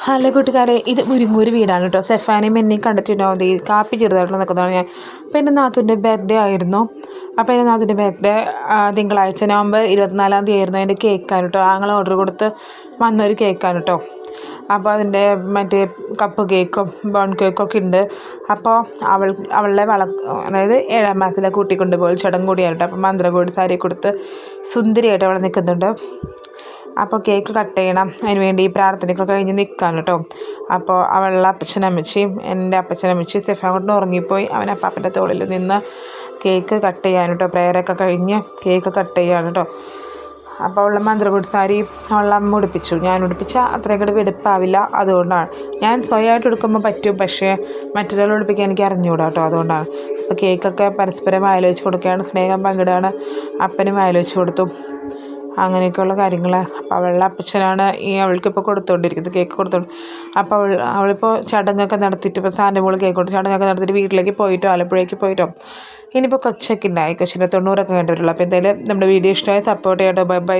Hello കൂട്ടുകാരെ, ഇത് മുരിങ്ങൂർ വീടാണ് കേട്ടോ. സെഫാനെയും എന്നെയും കണ്ടിട്ടുണ്ടാവും. ഈ കാപ്പി ചെറുതായിട്ട് നിൽക്കുന്നതാണ് ഞാൻ. അപ്പോൾ എൻ്റെ നാത്തൂൻ്റെ ബർത്ത്ഡേ ആയിരുന്നു. അപ്പോൾ എൻ്റെ നാത്തൂൻ്റെ ബർത്ത്ഡേ തിങ്കളാഴ്ച നവംബർ 24 ആയിരുന്നു. അതിൻ്റെ കേക്കാണ് കേട്ടോ. ഞങ്ങൾ ഓർഡർ കൊടുത്ത് വന്നൊരു കേക്കാണ് കേട്ടോ. അപ്പോൾ അതിൻ്റെ മറ്റേ കപ്പ് കേക്കും ബോൺ കേക്കും ഒക്കെ ഉണ്ട്. അപ്പോൾ അവളുടെ അതായത് 7ാം മാസത്തിലെ കൂട്ടിക്കൊണ്ട് പോയി ചടങ്ങ് കൂടിയാണ് കേട്ടോ. അപ്പോൾ മന്ത്രകോടി സാരി കൊടുത്ത് സുന്ദരിയായിട്ട് അവൾ നിൽക്കുന്നുണ്ട്. അപ്പോൾ കേക്ക് കട്ട് ചെയ്യണം, അതിന് വേണ്ടി പ്രാർത്ഥനയൊക്കെ കഴിഞ്ഞ് നിൽക്കാൻ കേട്ടോ. അപ്പോൾ അവളുടെ അപ്പച്ചനമ്മച്ചിയും എൻ്റെ അപ്പച്ചനമ്മച്ചിയും സെഫാൻ ഉറങ്ങിപ്പോയി. അവൻ അപ്പാപ്പൻ്റെ തോളിൽ നിന്ന് കേക്ക് കട്ട് ചെയ്യാൻ കേട്ടോ. പ്രേയറൊക്കെ കഴിഞ്ഞ് കേക്ക് കട്ട് ചെയ്യാൻ കേട്ടോ. അപ്പോൾ അവളുടെ മന്ത്രകോടി സാരി അവളുടെ അമ്മ ഉടുപ്പിച്ചു. ഞാൻ ഉടുപ്പിച്ചാൽ അത്രയും കൂടെ വെടുപ്പാവില്ല, അതുകൊണ്ടാണ്. ഞാൻ സ്വയമായിട്ട് ഉടുക്കുമ്പോൾ പറ്റും, പക്ഷേ മറ്റൊരാൾ ഉടുപ്പിക്കാൻ എനിക്ക് അറിഞ്ഞുകൂടാ കേട്ടോ, അതുകൊണ്ടാണ്. അപ്പോൾ കേക്കൊക്കെ പരസ്പരം വായിലൊഴിച്ച് കൊടുക്കുകയാണ്, സ്നേഹം പങ്കിടുകയാണ്. അപ്പനും വായിലൊഴിച്ച് കൊടുത്തു, അങ്ങനെയൊക്കെയുള്ള കാര്യങ്ങൾ. അപ്പോൾ അവളുടെ അപ്പച്ചനാണ് അവൾക്കിപ്പോൾ കൊടുത്തുകൊണ്ടിരിക്കുന്നത്, കേക്ക് കൊടുത്തോണ്ട്. അപ്പോൾ അവളിപ്പോൾ ചടങ്ങൊക്കെ നടത്തിയിട്ട് ഇപ്പോൾ സാറിൻ്റെ മോൾ കേക്ക് കൊടുത്ത് ചടങ്ങൊക്കെ നടത്തിയിട്ട് വീട്ടിലേക്ക് പോയിട്ടോ ആലപ്പുഴയ്ക്ക് പോയിട്ടോ. ഇനിയിപ്പോൾ കൊച്ചൊക്കെ ഉണ്ടായി, കൊച്ചിൻ്റെ 90 കഴിഞ്ഞിട്ടുള്ളൂ. അപ്പോൾ എന്തായാലും നമ്മുടെ വീഡിയോ ഇഷ്ടമായി സപ്പോർട്ട് ചെയ്യട്ടോ. Bye by.